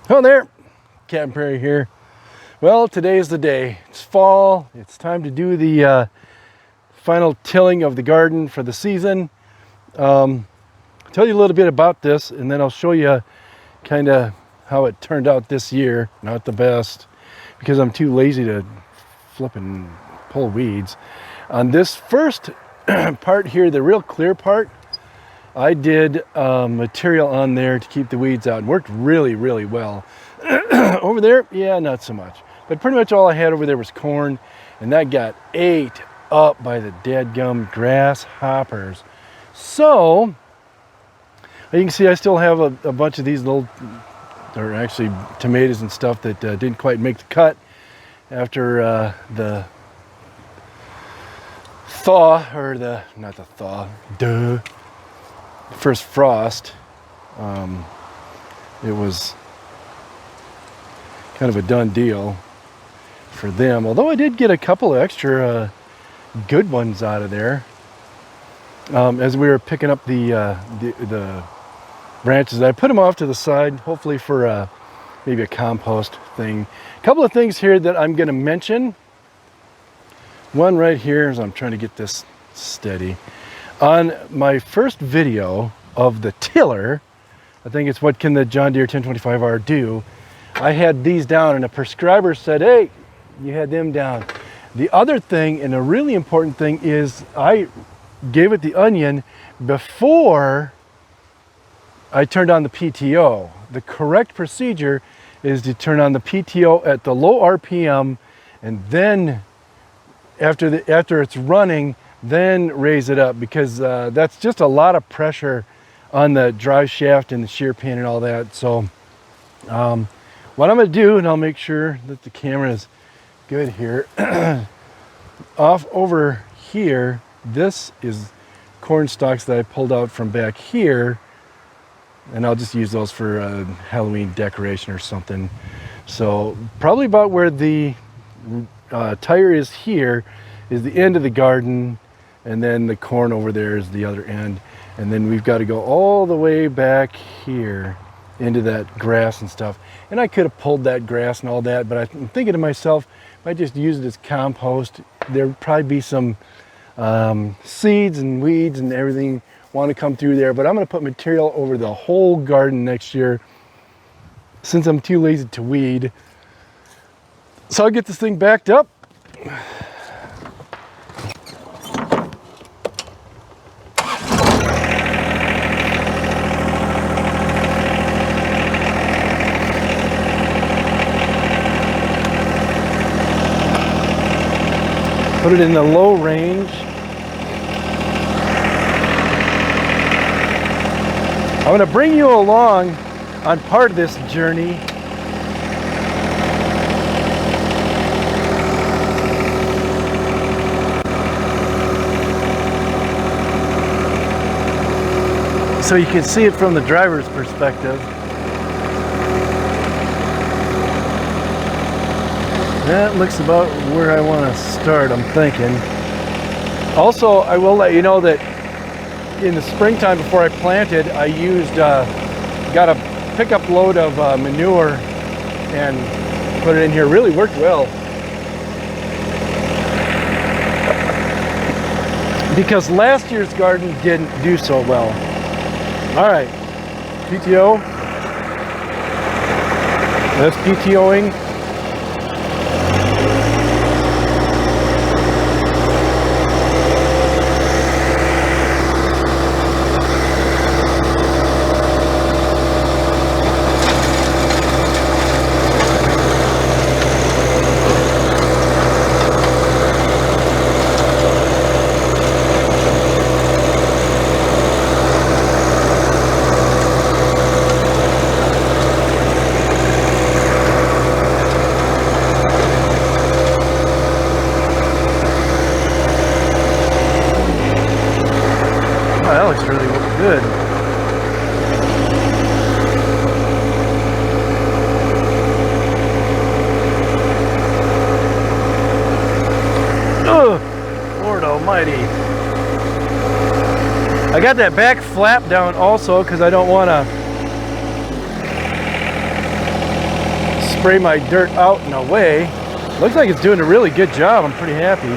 Hello there, Captain Prairie here. Well, today's the day. It's fall. It's time to do the final tilling of the garden for the season. I'll tell you a little bit about this, and then I'll show you kind of how it turned out this year. Not the best, because I'm too lazy to flip and pull weeds. On this first part here, the real clear part, I did material on there to keep the weeds out. It worked really, really well. Over there, yeah, not so much. But pretty much all I had over there was corn, and that got ate up by the dadgum grasshoppers. So, you can see I still have a bunch of these little, or actually tomatoes and stuff that didn't quite make the cut after the thaw, or not the thaw, first frost. It was kind of a done deal for them, although I did get a couple of extra good ones out of there as we were picking up the branches. I put them off to the side, hopefully for maybe a compost thing. A couple of things here that I'm going to mention. One right here, as I'm trying to get this steady. On my first video of the tiller, I think it's what can the John Deere 1025R do, I had these down, and a prescriber said, hey, you had them down. The other thing, and a really important thing, is I gave it the onion before I turned on the PTO. The correct procedure is to turn on the PTO at the low RPM, and then after it's running, then raise it up, because that's just a lot of pressure on the drive shaft and the shear pin and all that. So what I'm going to do, and I'll make sure that the camera is good here, off over here, this is corn stalks that I pulled out from back here, and I'll just use those for Halloween decoration or something. So probably about where the tire is here is the end of the garden, and then the corn over there is the other end, and then we've got to go all the way back here into that grass and stuff. And I could have pulled that grass and all that, but I'm thinking to myself, if I just use it as compost, there'd probably be some seeds and weeds and everything want to come through there. But I'm going to put material over the whole garden next year, since I'm too lazy to weed. So I'll get this thing backed up. Put it in the low range. I'm going to bring you along on part of this journey. So you can see it from the driver's perspective. That looks about where I want to start, I'm thinking. Also, I will let you know that in the springtime before I planted, I got a pickup load of manure and put it in here. Really worked well. Because last year's garden didn't do so well. All right, PTO. That's PTOing. That looks really good. Ugh, Lord almighty. I got that back flap down also because I don't want to spray my dirt out and away. Looks like it's doing a really good job. I'm pretty happy.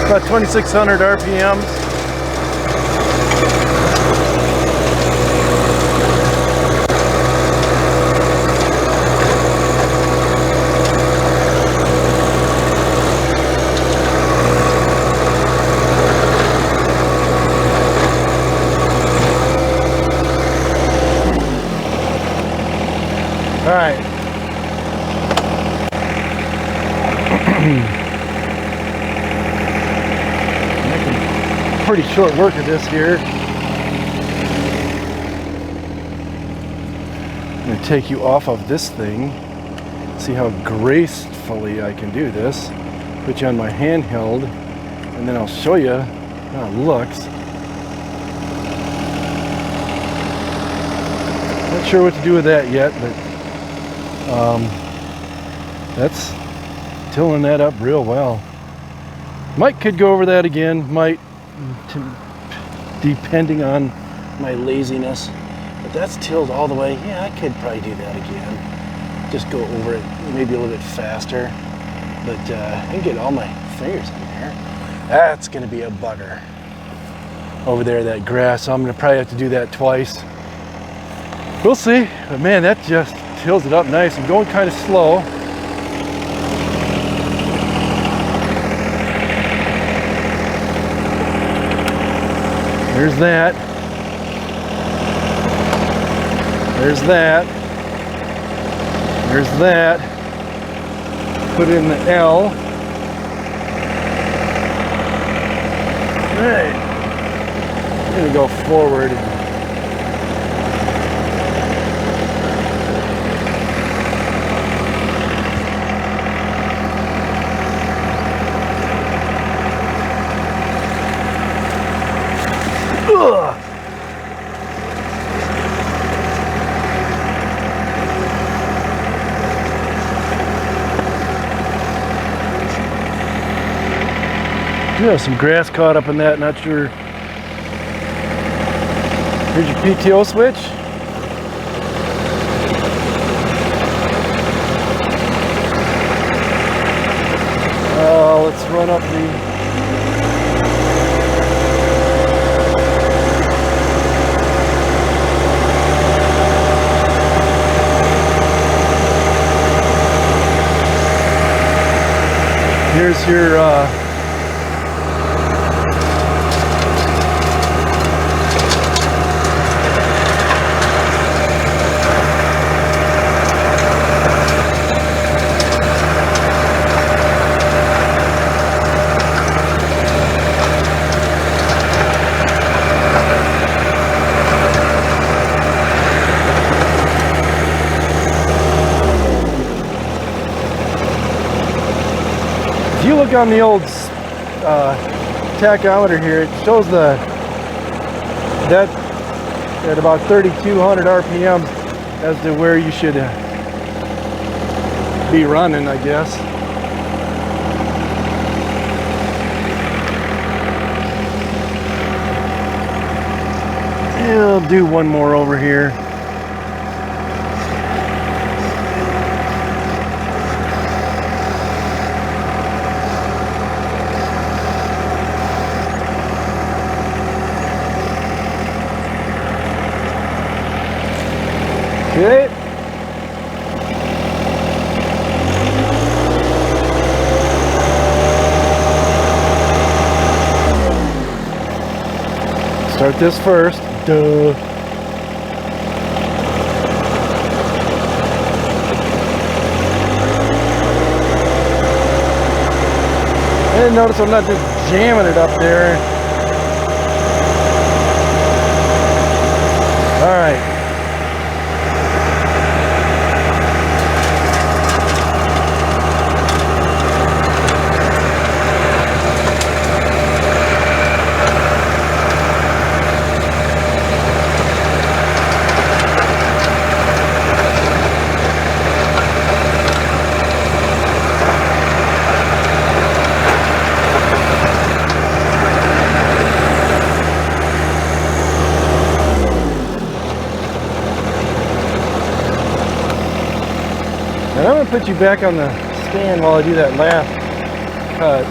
About 2,600 RPMs. All right. Making pretty short work of this here. I'm going to take you off of this thing. See how gracefully I can do this. Put you on my handheld, and then I'll show you how it looks. Not sure what to do with that yet, but that's tilling that up real well. Might could go over that again, might, depending on my laziness. But that's tilled all the way. Yeah, I could probably do that again. Just go over it maybe a little bit faster. But I can get all my fingers in there. That's gonna be a bugger. Over there, that grass, so I'm gonna probably have to do that twice. We'll see, but man, that just tills it up nice. I'm going kind of slow. There's that. There's that. There's that. Put in the L. All right. I'm gonna go forward. Ugh. Do have some grass caught up in that, not sure. Here's your PTO switch. Let's run up the here's your if you look on the old tachometer here, it shows that at about 3,200 RPMs as to where you should be running, I guess. Yeah, I'll do one more over here. Okay. Start this first. Duh. And notice I'm not just jamming it up there. All right. want to put you back on the stand while I do that last cut.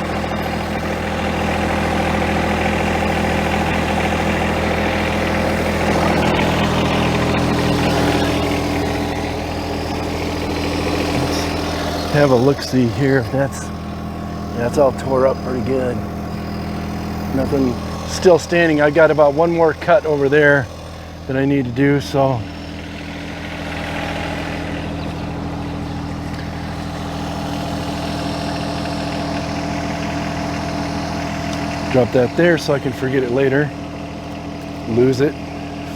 Let's have a look-see here if that's all tore up pretty good. Nothing still standing. I got about one more cut over there that I need to do, so drop that there so I can forget it later, lose it,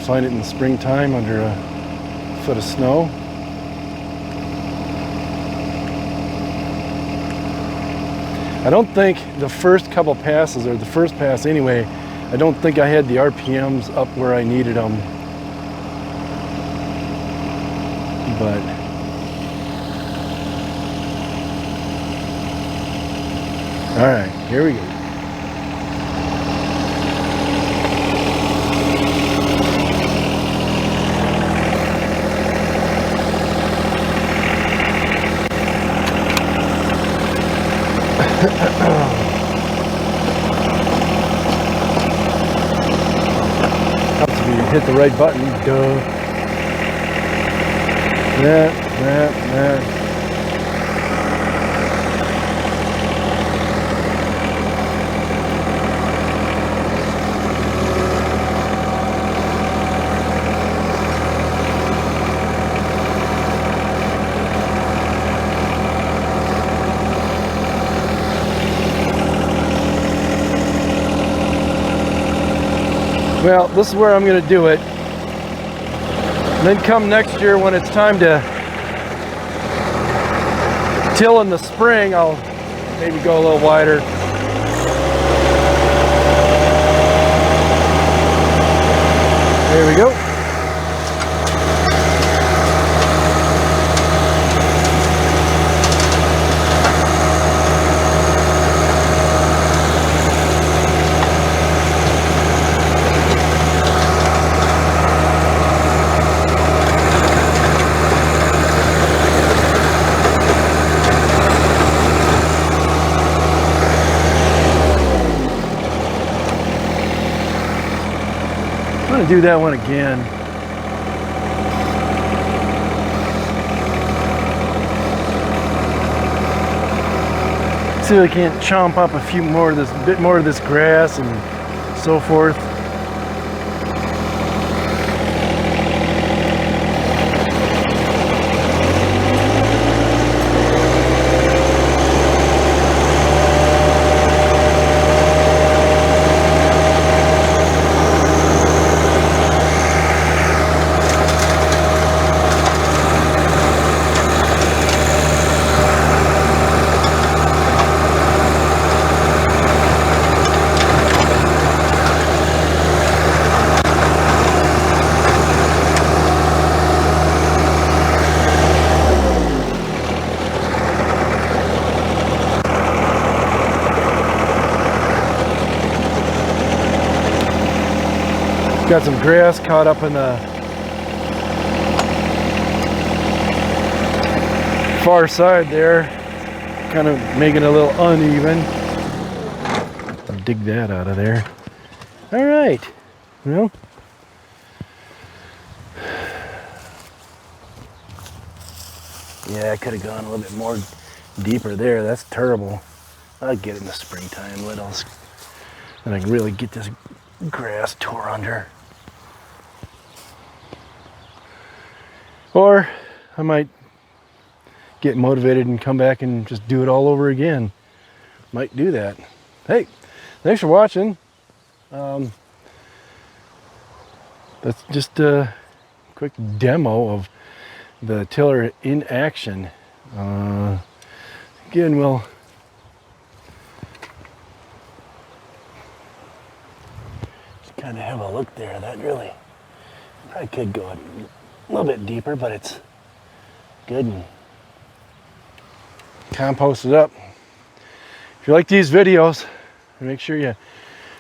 find it in the springtime under a foot of snow. I don't think the first couple passes, or the first pass anyway, I don't think I had the RPMs up where I needed them. But all right, here we go. Helps if you hit the right button. Duh. That. Well, this is where I'm going to do it. And then come next year when it's time to till in the spring, I'll maybe go a little wider. There we go. I'm going to do that one again. See if I can't chomp up a few more of this, bit more of this grass and so forth. Got some grass caught up in the far side there, kind of making it a little uneven. I'll dig that out of there. All right, well, yeah, I could have gone a little bit more deeper there. That's terrible. I'll get it in the springtime, and I can really get this grass tore under. Or I might get motivated and come back and just do it all over again. Might do that. Hey, thanks for watching. That's just a quick demo of the tiller in action. Again, we'll just kind of have a look there. That really probably could go a little bit deeper, but it's good and composted up. If you like these videos, make sure you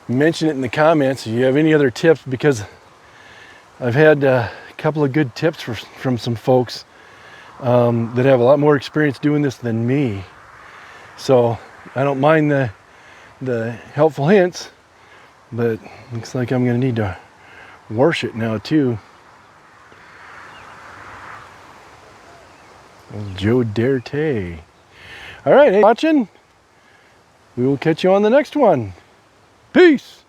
mention it in the comments if you have any other tips, because I've had a couple of good tips from some folks that have a lot more experience doing this than me. So I don't mind the helpful hints, but looks like I'm gonna need to wash it now too. Joe Deere. All right, hey, watching. We will catch you on the next one. Peace.